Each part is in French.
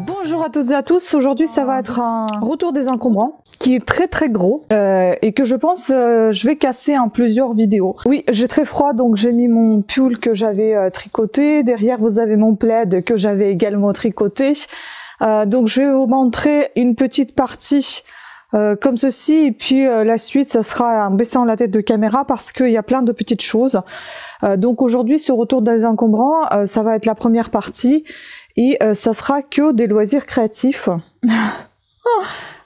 Bonjour à toutes et à tous, aujourd'hui ça va être un retour des encombrants qui est très gros et que je pense je vais casser en plusieurs vidéos. Oui, j'ai très froid donc j'ai mis mon pull que j'avais tricoté, derrière vous avez mon plaid que j'avais également tricoté. Donc je vais vous montrer une petite partie comme ceci et puis la suite ça sera en baissant la tête de caméra parce qu'il y a plein de petites choses. Donc aujourd'hui ce retour des encombrants ça va être la première partie. Et ça sera que des loisirs créatifs.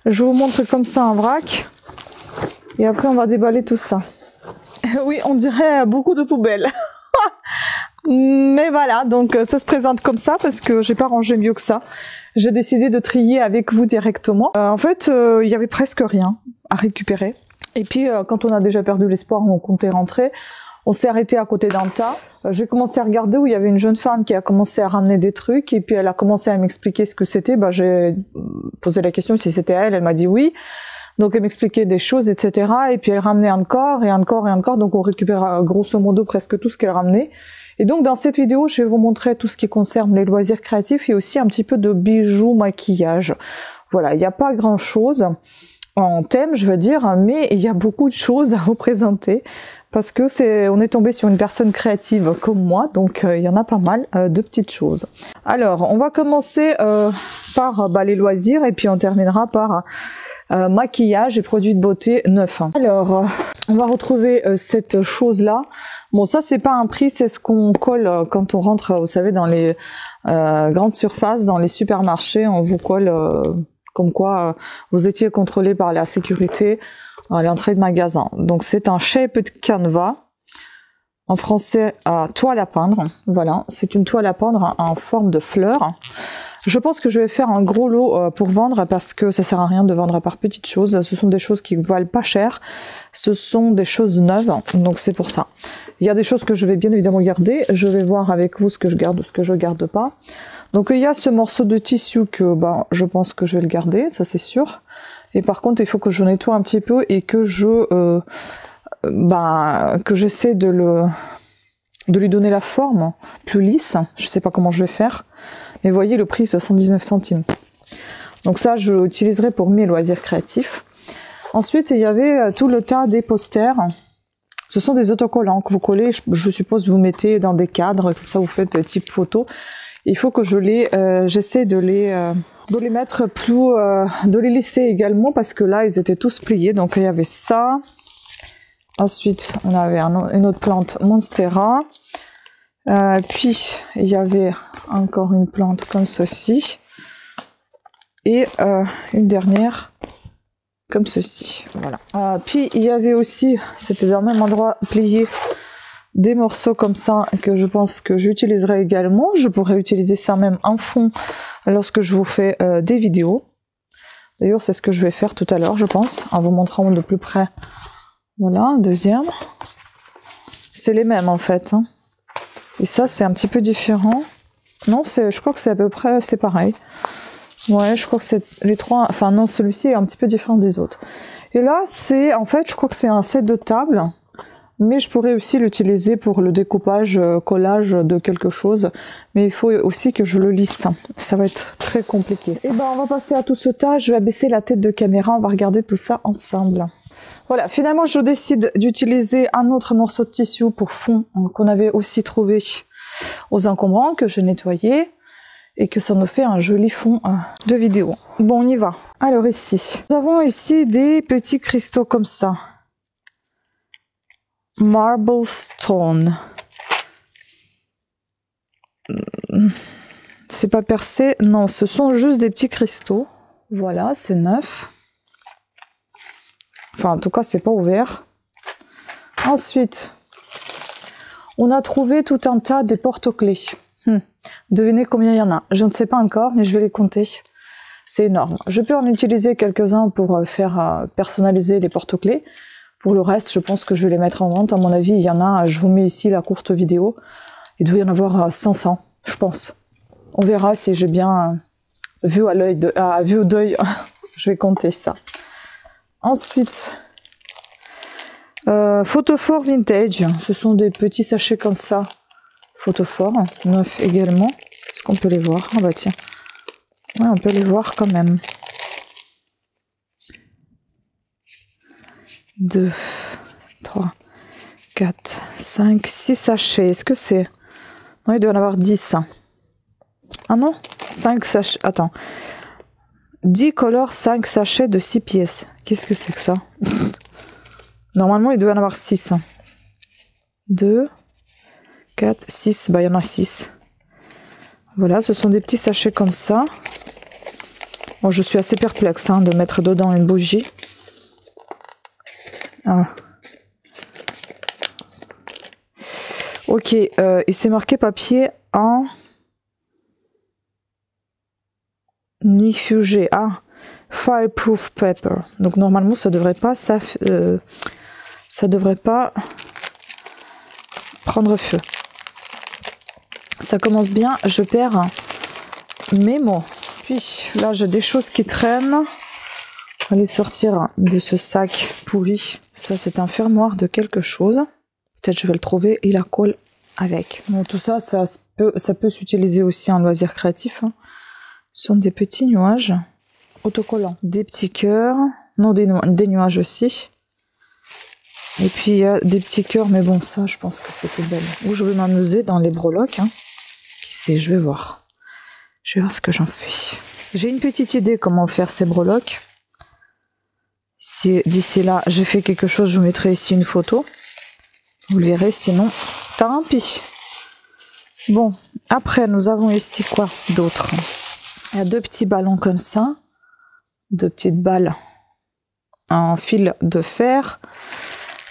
Je vous montre comme ça un vrac. Et après on va déballer tout ça. Oui, on dirait beaucoup de poubelles. Mais voilà, donc ça se présente comme ça parce que j'ai pas rangé mieux que ça. J'ai décidé de trier avec vous directement. En fait, il y avait presque rien à récupérer. Et puis quand on a déjà perdu l'espoir, on comptait rentrer. On s'est arrêté à côté d'un tas. J'ai commencé à regarder où il y avait une jeune femme qui a commencé à ramener des trucs et puis elle a commencé à m'expliquer ce que c'était. J'ai posé la question si c'était elle m'a dit oui. Donc elle m'expliquait des choses, etc. Et puis elle ramenait encore et encore et encore. Donc on récupère grosso modo presque tout ce qu'elle ramenait. Et donc dans cette vidéo, je vais vous montrer tout ce qui concerne les loisirs créatifs et aussi un petit peu de bijoux, maquillage. Voilà, il n'y a pas grand chose en thème, je veux dire, mais il y a beaucoup de choses à vous présenter. Parce que on est tombé sur une personne créative comme moi, donc il y en a pas mal de petites choses. Alors, on va commencer par les loisirs et puis on terminera par maquillage et produits de beauté neufs. Alors, on va retrouver cette chose-là. Bon, ça c'est pas un prix, c'est ce qu'on colle quand on rentre, vous savez, dans les grandes surfaces, dans les supermarchés, on vous colle comme quoi vous étiez contrôlé par la sécurité à l'entrée de magasin. Donc c'est un shaped canvas, en français toile à peindre. Voilà, c'est une toile à peindre en forme de fleurs. Je pense que je vais faire un gros lot pour vendre parce que ça sert à rien de vendre par petites choses. Ce sont des choses qui valent pas cher. Ce sont des choses neuves, donc c'est pour ça. Il y a des choses que je vais bien évidemment garder. Je vais voir avec vous ce que je garde ou ce que je garde pas. Donc il y a ce morceau de tissu que je pense que je vais le garder, ça c'est sûr. Et par contre, il faut que je nettoie un petit peu et que j'essaie de lui donner la forme plus lisse. Je sais pas comment je vais faire. Mais vous voyez, le prix, 79 centimes. Donc ça, je l'utiliserai pour mes loisirs créatifs. Ensuite, il y avait tout le tas des posters. Ce sont des autocollants que vous collez, je suppose, vous mettez dans des cadres, comme ça vous faites type photo. Il faut que j'essaie de les mettre plus, de les lisser également parce que là ils étaient tous pliés. Donc il y avait ça. Ensuite on avait une autre plante Monstera. Puis il y avait encore une plante comme ceci. Et une dernière comme ceci. Voilà. Puis il y avait aussi, c'était dans le même endroit plié, des morceaux comme ça que je pense que j'utiliserai également. Je pourrais utiliser ça même en fond lorsque je vous fais des vidéos. D'ailleurs, c'est ce que je vais faire tout à l'heure, je pense, en vous montrant de plus près. Voilà, deuxième. C'est les mêmes en fait. Hein. Et ça, c'est un petit peu différent. Non, je crois que c'est à peu près, c'est pareil. Ouais, je crois que c'est les trois. Enfin non, celui-ci est un petit peu différent des autres. Et là, en fait, je crois que c'est un set de table. Mais je pourrais aussi l'utiliser pour le découpage, collage de quelque chose. Mais il faut aussi que je le lisse. Ça va être très compliqué. Et on va passer à tout ce tas. Je vais abaisser la tête de caméra. On va regarder tout ça ensemble. Voilà, finalement, je décide d'utiliser un autre morceau de tissu pour fond qu'on avait aussi trouvé aux encombrants, que j'ai nettoyé. Et que ça nous fait un joli fond de vidéo. Bon, on y va. Alors ici, nous avons ici des petits cristaux comme ça. Marble Stone. C'est pas percé, non, ce sont juste des petits cristaux. Voilà, c'est neuf. Enfin, en tout cas, c'est pas ouvert. Ensuite, on a trouvé tout un tas des porte-clés. Devinez combien il y en a. Je ne sais pas encore, mais je vais les compter. C'est énorme. Je peux en utiliser quelques-uns pour faire personnaliser les porte-clés. Pour le reste, je pense que je vais les mettre en vente. À mon avis, il y en a, je vous mets ici la courte vidéo. Il doit y en avoir 500, je pense. On verra si j'ai bien vu à l'œil, vu au deuil. Je vais compter ça. Ensuite, Photophore Vintage. Ce sont des petits sachets comme ça. Photophore, neuf également. Est-ce qu'on peut les voir? Ah bah tiens. Ouais, on peut les voir quand même. 2, 3, 4, 5, 6 sachets. Est-ce que c'est... Non, il doit en avoir 10. Ah non, 5 sachets. Attends. 10 colors, 5 sachets de 6 pièces. Qu'est-ce que c'est que ça? Normalement, il doit en avoir 6. 2, 4, 6. Bah, il y en a 6. Voilà, ce sont des petits sachets comme ça. Bon, je suis assez perplexe de mettre dedans une bougie. Ah. Ok, et c'est marqué papier en nifugé. Ah, fireproof paper. Donc normalement, ça devrait pas prendre feu. Ça commence bien, je perds mes mots. Puis là, j'ai des choses qui traînent. On va les sortir de ce sac pourri. Ça, c'est un fermoir de quelque chose. Peut-être je vais le trouver et la colle avec. Bon, tout ça, ça peut s'utiliser aussi en loisir créatif. Ce sont des petits nuages autocollants. Des petits cœurs. Non, des nuages aussi. Et puis, il y a des petits cœurs. Mais bon, ça, je pense que c'était belle. Ou je vais m'amuser dans les breloques. Qui sait, je vais voir. Je vais voir ce que j'en fais. J'ai une petite idée comment faire ces breloques. Si d'ici là, j'ai fait quelque chose, je vous mettrai ici une photo. Vous le verrez, sinon, tant pis. Bon, après, nous avons ici quoi d'autre? Il y a 2 petits ballons comme ça. 2 petites balles en fil de fer.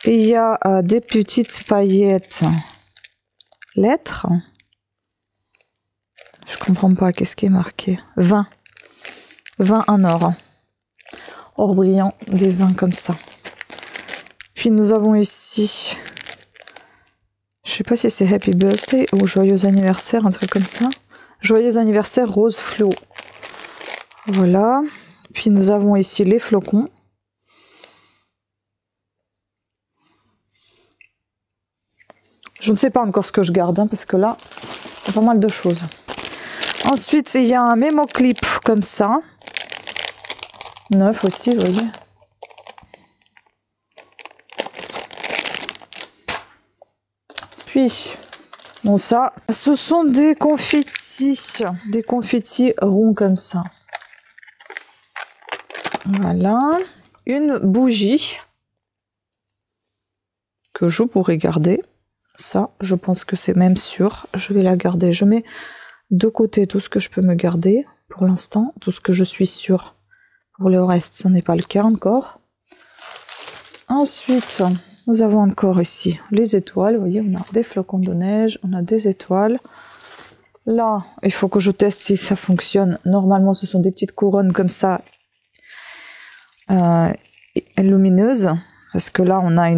Et il y a des petites paillettes lettres. Je comprends pas, qu'est-ce qui est marqué? 20. 20 en or. Or brillant, des 20 comme ça. Puis nous avons ici, je sais pas si c'est Happy Birthday ou Joyeux anniversaire, un truc comme ça. Joyeux anniversaire rose fluo. Voilà. Puis nous avons ici les flocons. Je ne sais pas encore ce que je garde, parce que là, il y a pas mal de choses. Ensuite, il y a un mémo clip comme ça. 9 aussi, vous voyez. Puis, bon ça, ce sont des confettis ronds comme ça. Voilà. Une bougie que je pourrais garder. Ça, je pense que c'est même sûr. Je vais la garder. Je mets de côté tout ce que je peux me garder pour l'instant. Tout ce que je suis sûre. Pour le reste, ce n'est pas le cas encore. Ensuite, nous avons encore ici les étoiles. Vous voyez, on a des flocons de neige, on a des étoiles. Là, il faut que je teste si ça fonctionne. Normalement, ce sont des petites couronnes comme ça, lumineuses. Parce que là, on a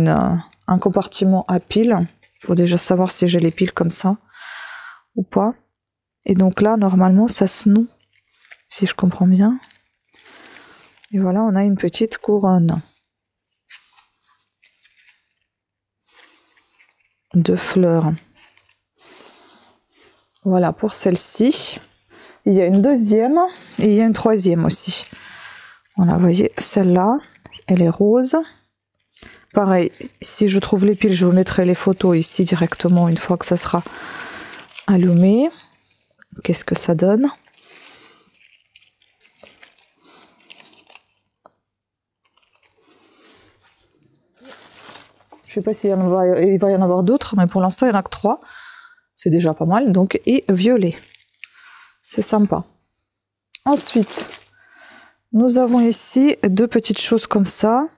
un compartiment à piles. Il faut déjà savoir si j'ai les piles comme ça ou pas. Et donc là, normalement, ça se noue, si je comprends bien. Et voilà, on a une petite couronne de fleurs. Voilà pour celle-ci. Il y a une deuxième et il y a une troisième aussi. Voilà, vous voyez, celle-là, elle est rose. Pareil, si je trouve les piles, je vous mettrai les photos ici directement une fois que ça sera allumé. Qu'est-ce que ça donne? Je sais pas s'il il va y en avoir d'autres, mais pour l'instant, il n'y en a que 3. C'est déjà pas mal. Donc, et violet. C'est sympa. Ensuite, nous avons ici 2 petites choses comme ça.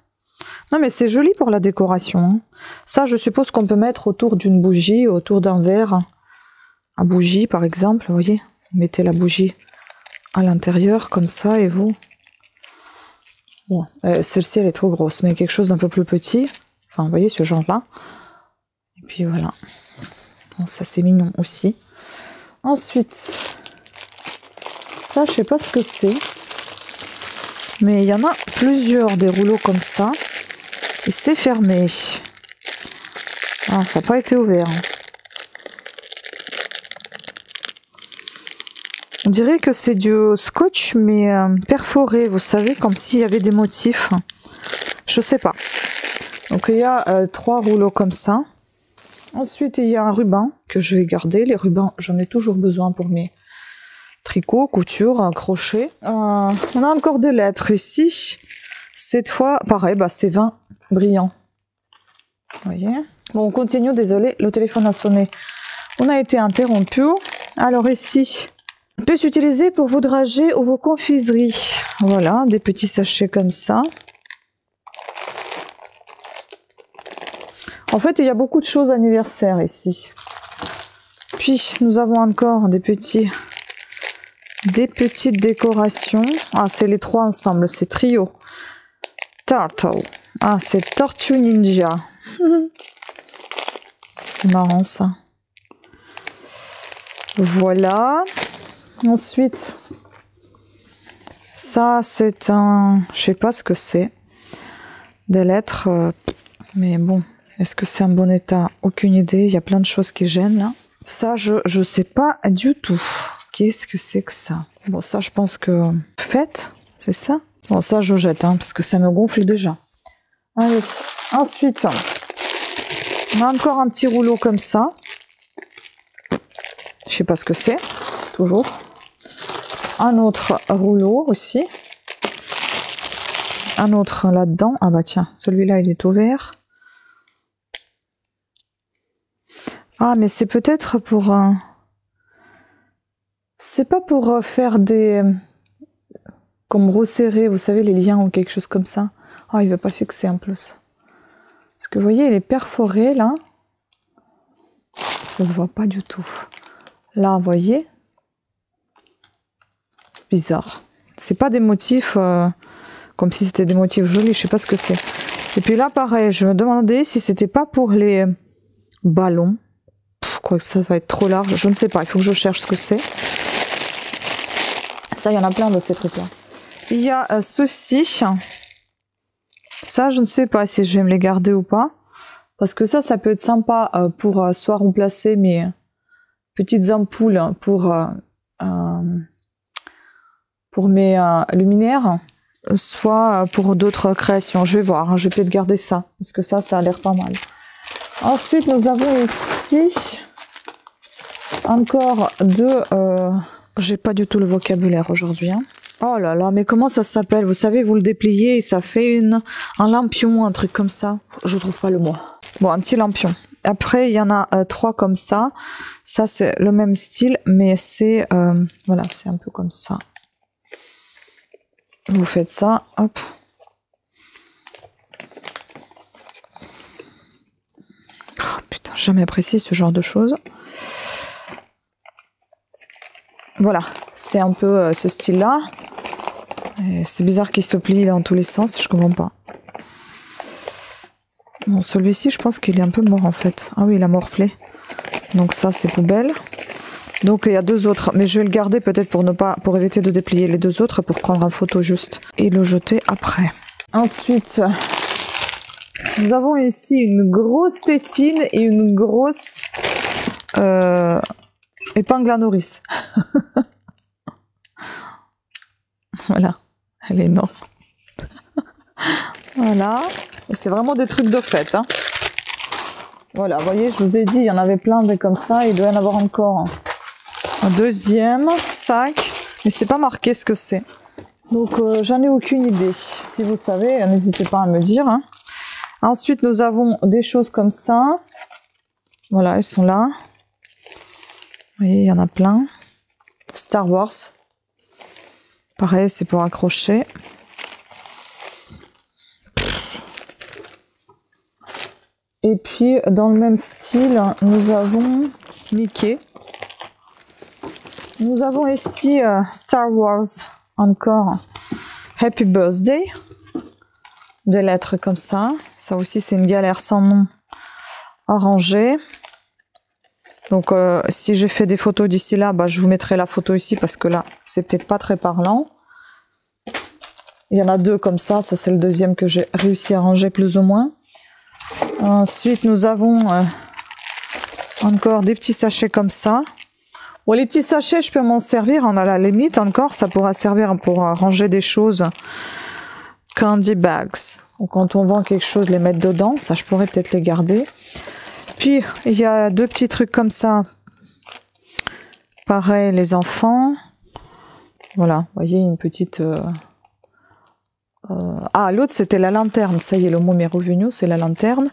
Non, mais c'est joli pour la décoration. Ça, je suppose qu'on peut mettre autour d'une bougie, autour d'un verre. À bougie, par exemple. Vous voyez, vous mettez la bougie à l'intérieur, comme ça, et vous... Bon, celle-ci, elle est trop grosse, mais quelque chose d'un peu plus petit. Enfin, vous voyez, ce genre-là. Et puis, voilà. Bon, ça, c'est mignon aussi. Ensuite, ça, je sais pas ce que c'est. Mais il y en a plusieurs, des rouleaux comme ça. Et c'est fermé. Ah, ça n'a pas été ouvert. On dirait que c'est du scotch, mais perforé, vous savez, comme s'il y avait des motifs. Je sais pas. Donc il y a 3 rouleaux comme ça. Ensuite, il y a un ruban que je vais garder. Les rubans, j'en ai toujours besoin pour mes tricots, coutures, crochets. On a encore des lettres ici. Cette fois, pareil, bah, c'est 20 brillants. Vous voyez? Bon, on continue, désolé, le téléphone a sonné. On a été interrompu. Alors ici, peut s'utiliser pour vos dragées ou vos confiseries. Voilà, des petits sachets comme ça. En fait, il y a beaucoup de choses anniversaires ici. Puis, nous avons encore des petites décorations. Ah, c'est les 3 ensemble, c'est trio. Turtle. Ah, c'est Tortue Ninja. C'est marrant, ça. Voilà. Ensuite, ça, c'est un... Je sais pas ce que c'est. Des lettres, mais bon... Est-ce que c'est en bon état? Aucune idée. Il y a plein de choses qui gênent là. Ça, je sais pas du tout. Qu'est-ce que c'est que ça? Bon, ça, je pense que... Fête, c'est ça? Bon, ça, je jette, hein, parce que ça me gonfle déjà. Allez. Ensuite, on a encore un petit rouleau comme ça. Je sais pas ce que c'est. Toujours. Un autre rouleau aussi. Un autre là-dedans. Ah bah tiens, celui-là, il est ouvert. Ah, mais c'est peut-être pour... C'est pas pour faire des... Comme resserrer, vous savez, les liens ou quelque chose comme ça. Ah, il va pas fixer en plus. Parce que vous voyez, il est perforé, là. Ça se voit pas du tout. Là, vous voyez. Bizarre. C'est pas des motifs... comme si c'était des motifs jolis, je sais pas ce que c'est. Et puis là, pareil, je me demandais si c'était pas pour les ballons. Quoi que ça va être trop large, je ne sais pas, il faut que je cherche ce que c'est. Ça, il y en a plein de ces trucs-là. Il y a ceci. Ça, je ne sais pas si je vais me les garder ou pas. Parce que ça peut être sympa pour soit remplacer mes petites ampoules pour mes luminaires, soit pour d'autres créations. Je vais voir, hein, je vais peut-être garder ça. Parce que ça a l'air pas mal. Ensuite, nous avons ici encore deux... J'ai pas du tout le vocabulaire aujourd'hui. Hein. Oh là là, mais comment ça s'appelle? Vous savez, vous le dépliez et ça fait un lampion, un truc comme ça. Je trouve pas le mot. Bon, un petit lampion. Après, il y en a 3 comme ça. Ça, c'est le même style, mais c'est... voilà, c'est un peu comme ça. Vous faites ça, hop. Oh, putain, jamais apprécié ce genre de choses. Voilà, c'est un peu ce style-là. C'est bizarre qu'il se plie dans tous les sens, je comprends pas. Bon, celui-ci, je pense qu'il est un peu mort en fait. Ah oui, il a morflé. Donc ça, c'est poubelle. Donc il y a 2 autres, mais je vais le garder peut-être pour éviter de déplier les 2 autres, pour prendre une photo juste et le jeter après. Ensuite, nous avons ici une grosse tétine et une grosse épingle à nourrice. Voilà, elle est énorme. Voilà, c'est vraiment des trucs de fête. Hein. Voilà, vous voyez, je vous ai dit, il y en avait plein de comme ça, il doit y en avoir encore un deuxième sac, mais c'est pas marqué ce que c'est. Donc j'en ai aucune idée. Si vous savez, n'hésitez pas à me dire. Hein. Ensuite, nous avons des choses comme ça. Voilà, elles sont là. Vous voyez, il y en a plein. Star Wars. Pareil, c'est pour accrocher. Et puis, dans le même style, nous avons Mickey. Nous avons ici Star Wars, encore Happy Birthday. Des lettres comme ça. Ça aussi, c'est une galère sans nom arrangée. Donc, si j'ai fait des photos d'ici là, bah, je vous mettrai la photo ici parce que là, c'est peut-être pas très parlant. Il y en a 2 comme ça. Ça, c'est le deuxième que j'ai réussi à ranger plus ou moins. Ensuite, nous avons encore des petits sachets comme ça. Bon, les petits sachets, je peux m'en servir. On a la limite encore. Ça pourra servir pour ranger des choses. Candy bags. Donc, quand on vend quelque chose, les mettre dedans. Ça, je pourrais peut-être les garder. Puis, il y a 2 petits trucs comme ça. Pareil, les enfants. Voilà, vous voyez, une petite... Ah, l'autre, c'était la lanterne. Ça y est, le mot m'est revenu, c'est la lanterne.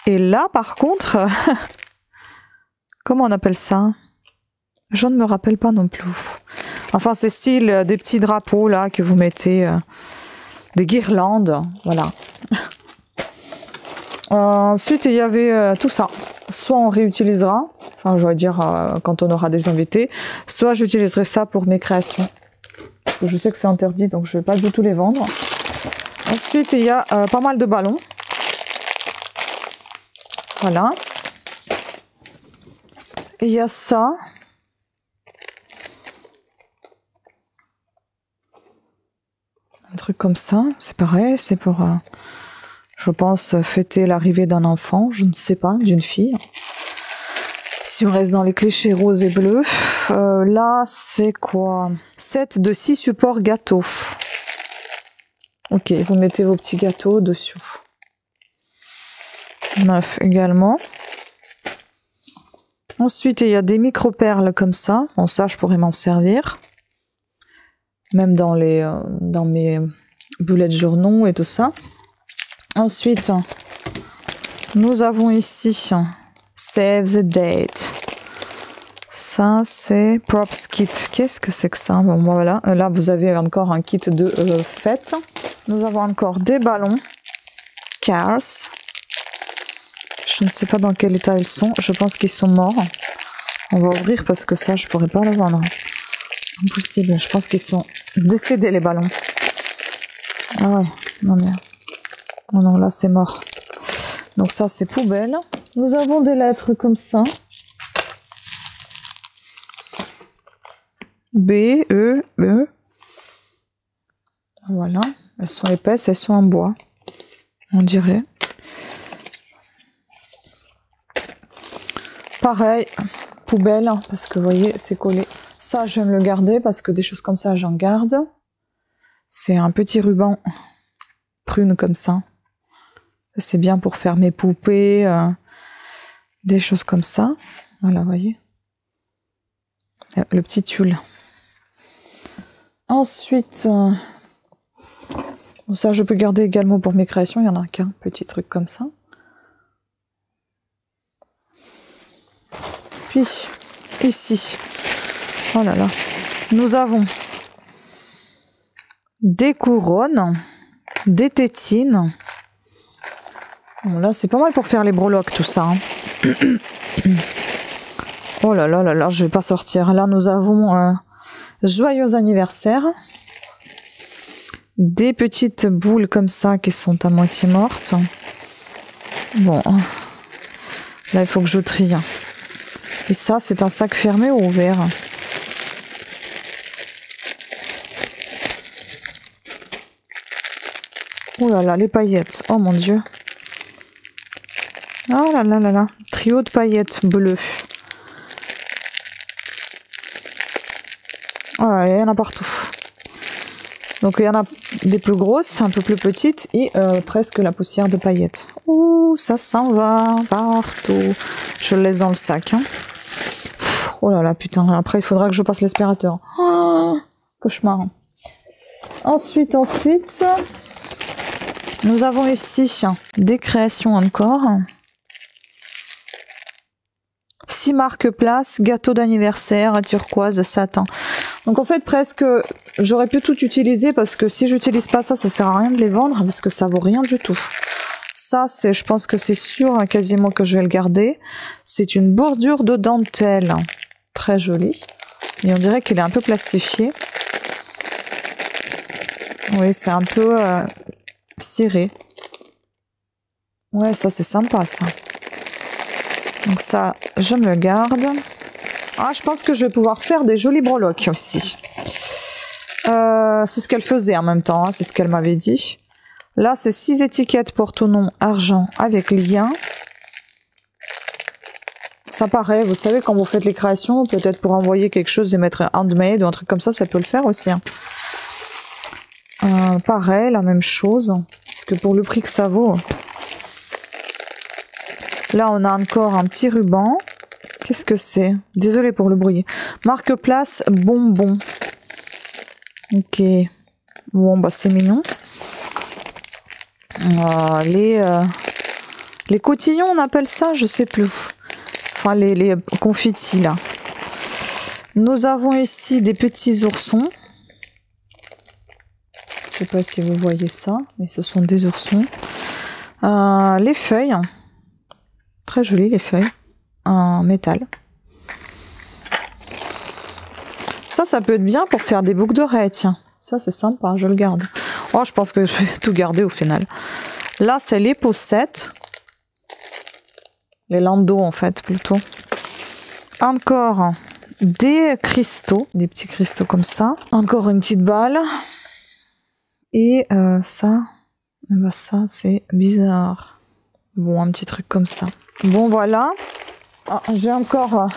Et là, par contre... Comment on appelle ça? Je ne me rappelle pas non plus. Enfin, c'est style des petits drapeaux, là, que vous mettez... des guirlandes, voilà. Ensuite, il y avait tout ça. Soit on réutilisera, enfin, je vais dire quand on aura des invités, soit j'utiliserai ça pour mes créations. Je sais que c'est interdit, donc je ne vais pas du tout les vendre. Ensuite, il y a pas mal de ballons. Voilà. Et il y a ça. Un truc comme ça, c'est pareil, c'est pour, je pense, fêter l'arrivée d'un enfant, je ne sais pas, d'une fille. Si on reste dans les clichés roses et bleus, là, c'est quoi? 7 de 6 supports gâteaux. Ok, vous mettez vos petits gâteaux dessus. 9 également. Ensuite, il y a des micro-perles comme ça. Bon, ça, je pourrais m'en servir. Même dans mes bullet journaux et tout ça. Ensuite, nous avons ici Save the Date. Ça, c'est Props Kit. Qu'est-ce que c'est que ça? Bon, voilà. Là, vous avez encore un kit de fête. Nous avons encore des ballons. Cars. Je ne sais pas dans quel état ils sont. Je pense qu'ils sont morts. On va ouvrir parce que ça, je pourrais pas le vendre. Impossible. Je pense qu'ils sont décédés, les ballons. Ah ouais. Non, mais... Oh non, là, c'est mort. Donc ça, c'est poubelle. Nous avons des lettres comme ça. B, E, E. Voilà. Elles sont épaisses, elles sont en bois. On dirait. Pareil, poubelle, parce que vous voyez, c'est collé. Ça, je vais me le garder parce que des choses comme ça, j'en garde. C'est un petit ruban prune comme ça. C'est bien pour faire mes poupées, des choses comme ça. Voilà, vous voyez. Le petit tulle. Ensuite, ça, je peux garder également pour mes créations. Il y en a qu'un petit truc comme ça. Puis, ici, oh là là, nous avons des couronnes, des tétines. Bon, là, c'est pas mal pour faire les breloques, tout ça. Hein. Oh là là là là, je vais pas sortir. Là, nous avons joyeux anniversaire. Des petites boules comme ça qui sont à moitié mortes. Bon, là, il faut que je trie. Et ça, c'est un sac fermé ou ouvert? Oh là là, les paillettes. Oh mon Dieu. Oh là là là là. Trio de paillettes bleues. Oh là, il y en a partout. Donc il y en a des plus grosses, un peu plus petites et presque la poussière de paillettes. Ouh, ça s'en va partout. Je le laisse dans le sac. Hein. Oh là là, putain, après il faudra que je passe l'aspirateur. Oh, cauchemar. Ensuite, nous avons ici des créations encore. 6 marques place, gâteau d'anniversaire, turquoise, satin. Donc en fait presque, j'aurais pu tout utiliser parce que si j'utilise pas ça, ça sert à rien de les vendre parce que ça vaut rien du tout. Ça, c'est, je pense que c'est sûr quasiment que je vais le garder. C'est une bordure de dentelle. Très jolie. Et on dirait qu'il est un peu plastifié. Oui, c'est un peu ciré. Ouais, ça c'est sympa ça. Donc ça, je me le garde. Ah, je pense que je vais pouvoir faire des jolies breloques aussi. C'est ce qu'elle faisait en même temps, hein, c'est ce qu'elle m'avait dit. Là, c'est 6 étiquettes pour ton nom argent avec lien. ça paraît, vous savez, quand vous faites les créations, peut-être pour envoyer quelque chose et mettre handmade ou un truc comme ça peut le faire aussi. Hein. Pareil, la même chose. Parce que pour le prix que ça vaut. Là, on a encore un petit ruban. Qu'est-ce que c'est? Désolée pour le bruit. Marque-place bonbon. Ok. Bon, bah c'est mignon. Les cotillons, on appelle ça, je sais plus. Enfin, les confitis, là. Nous avons ici des petits oursons. Je sais pas si vous voyez ça, mais ce sont des oursons. Les feuilles. Très jolies, les feuilles. En métal. Ça peut être bien pour faire des boucles d'oreilles, tiens. Ça, c'est sympa, je le garde. Oh, je pense que je vais tout garder au final. Là, c'est les poussettes. Les landaux, en fait, plutôt. Encore des cristaux. Des petits cristaux comme ça. Encore une petite balle. Et ça... Ben ça, c'est bizarre. Bon, un petit truc comme ça. Bon, voilà. Ah, j'ai encore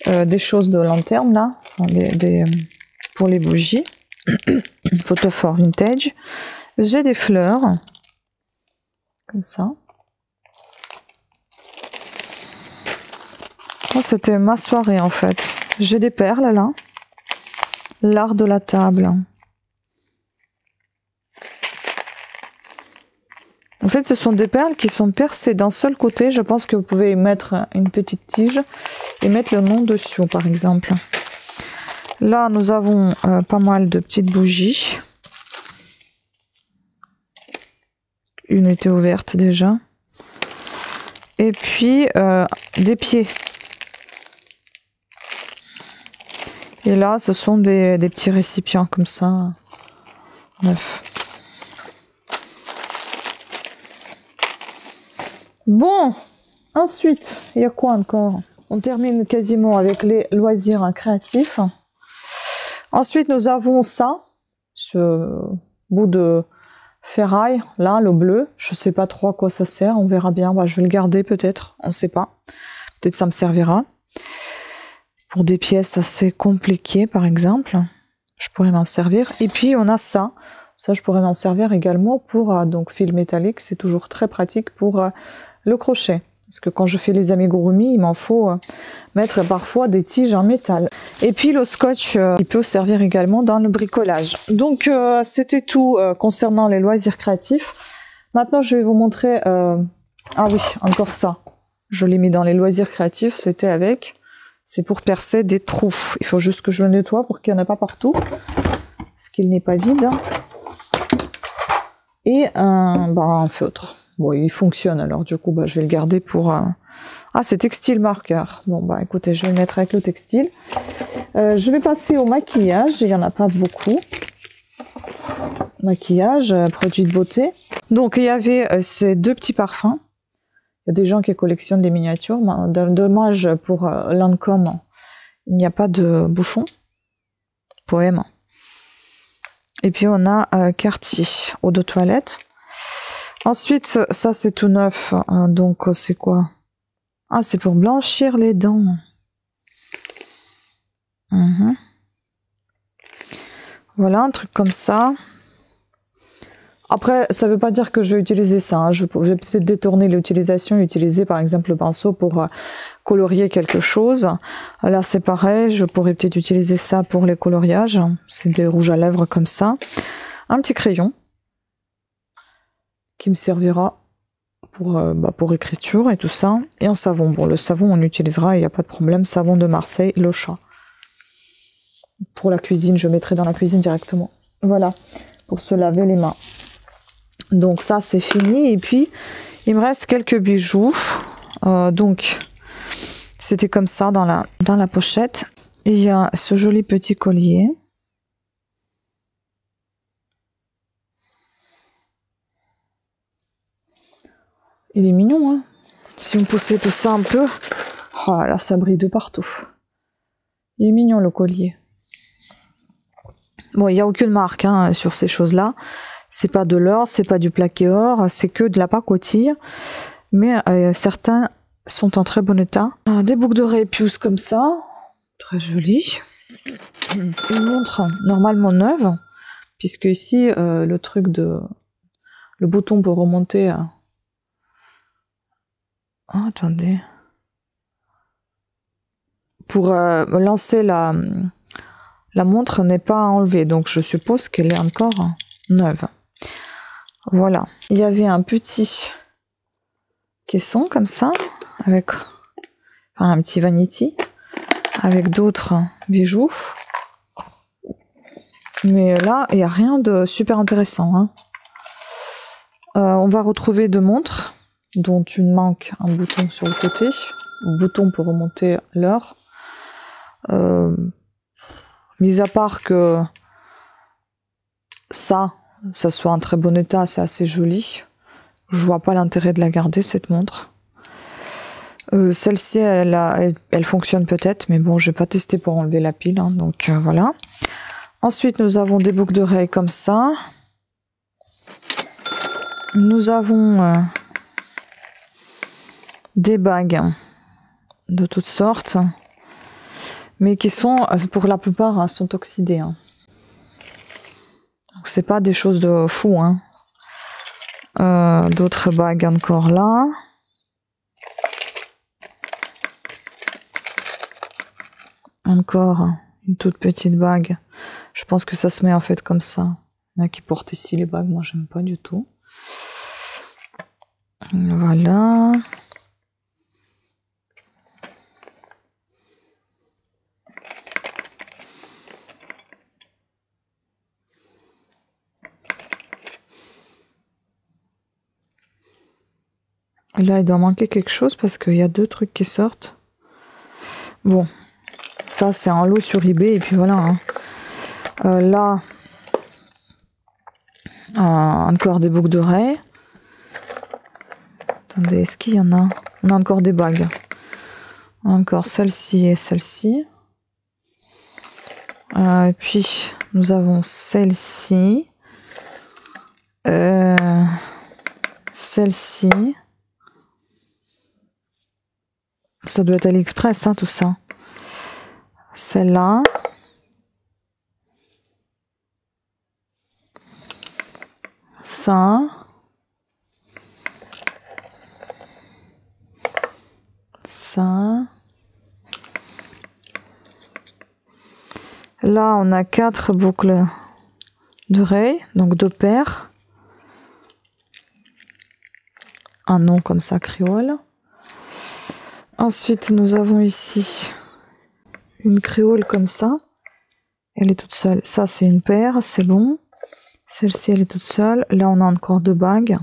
des choses de lanterne, là. Pour les bougies. Photophore vintage. J'ai des fleurs. Comme ça. Oh, c'était ma soirée, en fait. J'ai des perles, là. L'art de la table. En fait, ce sont des perles qui sont percées d'un seul côté. Je pense que vous pouvez mettre une petite tige et mettre le nom dessus, par exemple. Là, nous avons pas mal de petites bougies. Une était ouverte déjà. Et puis, des pieds. Et là, ce sont des petits récipients comme ça. Neufs. Bon, ensuite, il y a quoi encore? On termine quasiment avec les loisirs créatifs. Ensuite, nous avons ça, ce bout de ferraille, là, le bleu. Je sais pas trop à quoi ça sert, on verra bien. Bah, je vais le garder peut-être, on sait pas. Peut-être ça me servira. Pour des pièces assez compliquées, par exemple, je pourrais m'en servir. Et puis, on a ça. Ça, je pourrais m'en servir également pour donc fil métallique. C'est toujours très pratique pour le crochet. Parce que quand je fais les amigurumi, il m'en faut mettre parfois des tiges en métal. Et puis le scotch, il peut servir également dans le bricolage. Donc c'était tout concernant les loisirs créatifs. Maintenant, je vais vous montrer... Ah oui, encore ça. Je l'ai mis dans les loisirs créatifs, c'était avec... C'est pour percer des trous. Il faut juste que je le nettoie pour qu'il n'y en ait pas partout. Parce qu'il n'est pas vide. Et un feutre. Bon, il fonctionne, alors du coup, je vais le garder pour... Ah, c'est textile marqueur. Bon, écoutez, je vais le mettre avec le textile. Je vais passer au maquillage. Il n'y en a pas beaucoup. Maquillage, produits de beauté. Donc, il y avait ces deux petits parfums. Il y a des gens qui collectionnent les miniatures. Dommage pour Lancôme, il n'y a pas de bouchon. Poème. Et puis, on a Cartier, eau de toilette. Ensuite, ça c'est tout neuf, donc c'est quoi? Ah, c'est pour blanchir les dents. Voilà, un truc comme ça. Après, ça veut pas dire que je vais utiliser ça. Hein. Je vais peut-être détourner l'utilisation et utiliser par exemple le pinceau pour colorier quelque chose. Là, c'est pareil, je pourrais peut-être utiliser ça pour les coloriages. C'est des rouges à lèvres comme ça. Un petit crayon. Qui me servira pour écriture et tout ça. Et un savon. Bon, le savon, on utilisera, il n'y a pas de problème. Savon de Marseille, le chat. Pour la cuisine, je mettrai dans la cuisine directement. Voilà, pour se laver les mains. Donc ça, c'est fini. Et puis, il me reste quelques bijoux. Donc, c'était comme ça dans la pochette. Et il y a ce joli petit collier. Il est mignon, hein. Si on poussait tout ça un peu, oh là, ça brille de partout. Il est mignon le collier. Bon, il n'y a aucune marque hein, sur ces choses-là. C'est pas de l'or, c'est pas du plaqué or, c'est que de la pacotille. Mais certains sont en très bon état. Des boucles d'oreilles Pius comme ça, très jolies. Une montre normalement neuve, puisque ici le truc de le bouton pour remonter. Oh, attendez, pour lancer la montre n'est pas enlevée, donc je suppose qu'elle est encore neuve. Voilà, il y avait un petit caisson comme ça, avec un petit vanity, avec d'autres bijoux. Mais là, il n'y a rien de super intéressant. Hein. On va retrouver deux montres, dont une manque un bouton sur le côté, un bouton pour remonter l'heure. Mis à part que ça soit en très bon état, c'est assez joli. Je vois pas l'intérêt de la garder, cette montre. Celle-ci, elle fonctionne peut-être, mais bon, je vais pas tester pour enlever la pile, hein, donc voilà. Ensuite, nous avons des boucles d'oreilles comme ça. Nous avons des bagues de toutes sortes, mais qui sont, pour la plupart, hein, sont oxydées. Hein. Donc c'est pas des choses de fou. Hein. D'autres bagues encore là. Encore une toute petite bague. Je pense que ça se met en fait comme ça. Il y en a qui portent ici les bagues, moi j'aime pas du tout. Voilà. Là, il doit manquer quelque chose parce qu'il y a deux trucs qui sortent. Bon, ça c'est un lot sur eBay et puis voilà. Hein. Là, encore des boucles d'oreilles. Attendez, est-ce qu'il y en a? On a encore des bagues. Encore celle-ci et celle-ci. Et puis, nous avons celle-ci. Celle-ci. Ça doit être AliExpress, hein, tout ça. Celle-là. Ça. Ça. Là, on a 4 boucles d'oreilles, donc 2 paires. Un nom comme ça, créole. Ensuite, nous avons ici une créole comme ça. Elle est toute seule. Ça, c'est une paire, c'est bon. Celle-ci, elle est toute seule. Là, on a encore 2 bagues.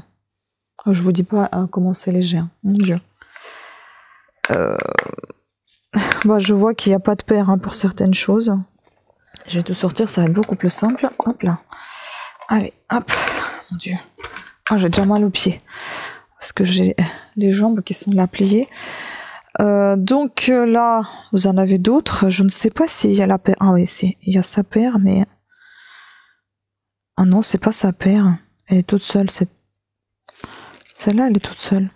Je vous dis pas comment c'est léger. Hein. Mon Dieu. Bah, je vois qu'il n'y a pas de paire hein, pour certaines choses. Je vais tout sortir, ça va être beaucoup plus simple. Hop là. Allez, hop. Mon Dieu. Ah, j'ai déjà mal aux pieds. Parce que j'ai les jambes qui sont là pliées. Donc là, vous en avez d'autres. Je ne sais pas s'il y a la paire. Ah oui, il y a sa paire, mais... Ah non, c'est pas sa paire. Elle est toute seule. Celle-là, elle est toute seule.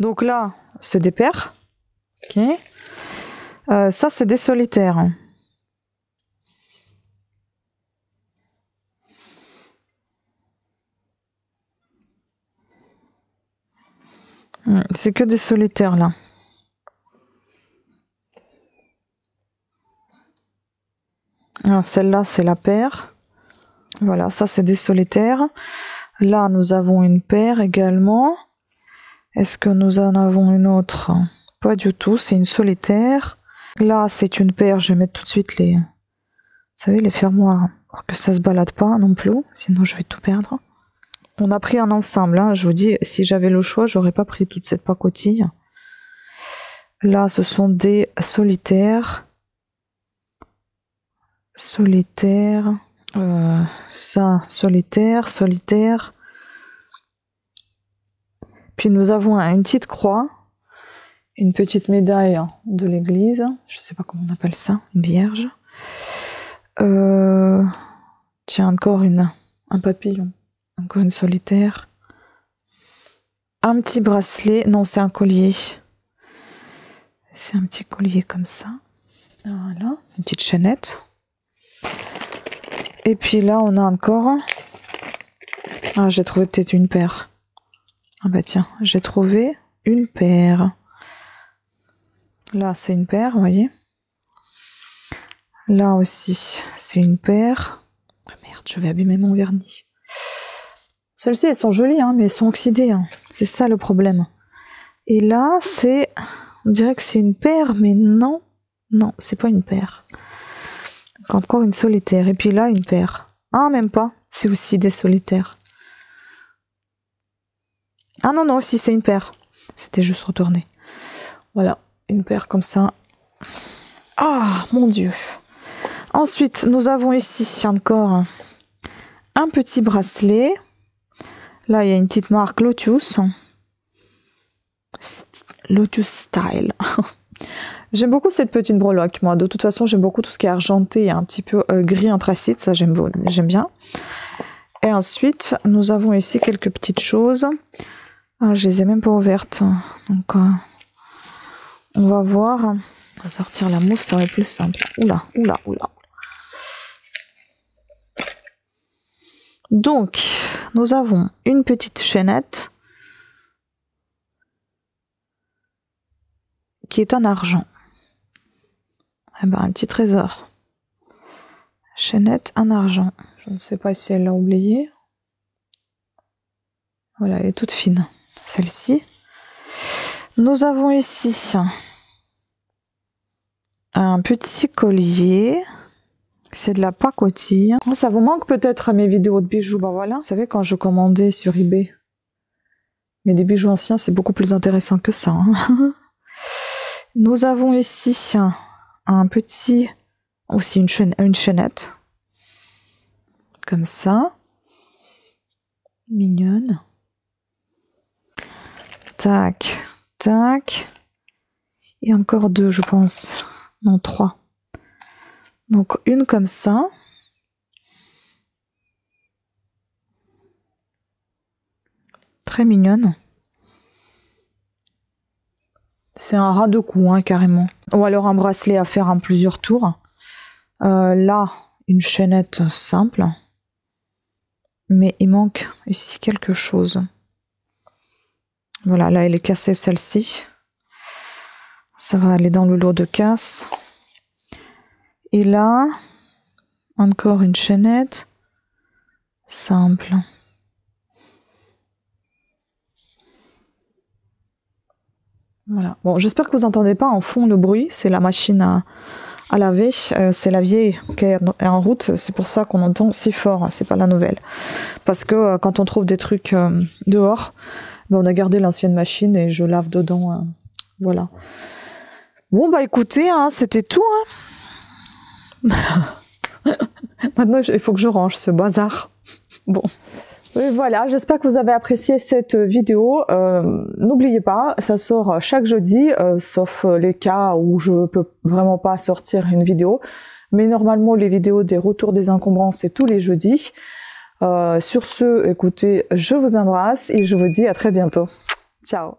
Donc là, c'est des paires. Ok. Ça, c'est des solitaires. C'est que des solitaires, là. Celle-là, c'est la paire. Voilà, ça, c'est des solitaires. Là, nous avons une paire également. Est-ce que nous en avons une autre? Pas du tout, c'est une solitaire. Là, c'est une paire. Je vais mettre tout de suite les... Vous savez, les fermoirs. Pour que ça se balade pas non plus. Sinon, je vais tout perdre. On a pris un ensemble. Hein. Je vous dis, si j'avais le choix, j'aurais pas pris toute cette pacotille. Là, ce sont des solitaires. Solitaire. Ça, solitaire, solitaire. Puis nous avons une petite croix. Une petite médaille de l'église. Je sais pas comment on appelle ça. Une vierge. Tiens, encore un papillon. Encore une solitaire. Un petit bracelet. Non, c'est un collier. C'est un petit collier comme ça. Voilà, une petite chaînette. Et puis là, on a encore... Ah, j'ai trouvé peut-être une paire. Ah bah tiens, j'ai trouvé une paire. Là, c'est une paire, vous voyez. Là aussi, c'est une paire. Ah merde, je vais abîmer mon vernis. Celles-ci, elles sont jolies, hein, mais elles sont oxydées. Hein. C'est ça le problème. Et là, c'est... On dirait que c'est une paire, mais non. Non, c'est pas une paire. Encore une solitaire. Et puis là, une paire. Ah, même pas. C'est aussi des solitaires. Ah non, non, aussi, c'est une paire. C'était juste retourné. Voilà, une paire comme ça. Ah, mon Dieu. Ensuite, nous avons ici encore un petit bracelet. Là, il y a une petite marque Lotus. Lotus Style. J'aime beaucoup cette petite breloque, moi. De toute façon, j'aime beaucoup tout ce qui est argenté et un petit peu gris anthracite. Ça, j'aime bien. Et ensuite, nous avons ici quelques petites choses. Ah, je les ai même pas ouvertes. Donc, on va voir. On va sortir la mousse, ça va être plus simple. Oula, oula, oula. Donc, nous avons une petite chaînette qui est en argent. Eh ben, un petit trésor. Chaînette en argent. Je ne sais pas si elle l'a oublié. Voilà, elle est toute fine, celle-ci. Nous avons ici un petit collier. C'est de la pacotille. Ça vous manque peut-être à mes vidéos de bijoux. Ben voilà, vous savez, quand je commandais sur eBay, mais des bijoux anciens, c'est beaucoup plus intéressant que ça. Hein. Nous avons ici un petit, aussi une chaînette, comme ça, mignonne. Tac, tac, et encore deux, je pense, non, trois. Donc une comme ça. Très mignonne. C'est un ras de cou, hein, carrément. Ou alors un bracelet à faire en plusieurs tours. Là, une chaînette simple. Mais il manque ici quelque chose. Voilà, là, elle est cassée, celle-ci. Ça va aller dans le lot de casse. Et là, encore une chaînette simple. Voilà. Bon, j'espère que vous n'entendez pas en fond le bruit. C'est la machine à laver. C'est la vieille qui est en route. C'est pour ça qu'on entend si fort. C'est pas la nouvelle. Parce que quand on trouve des trucs dehors, ben, on a gardé l'ancienne machine et je lave dedans. Voilà. Bon, bah écoutez, hein, c'était tout. Hein. Maintenant, il faut que je range ce bazar. Bon. Et voilà, j'espère que vous avez apprécié cette vidéo. N'oubliez pas, ça sort chaque jeudi, sauf les cas où je peux vraiment pas sortir une vidéo. Mais normalement, les vidéos des retours des encombrants, c'est tous les jeudis. Sur ce, écoutez, je vous embrasse et je vous dis à très bientôt. Ciao.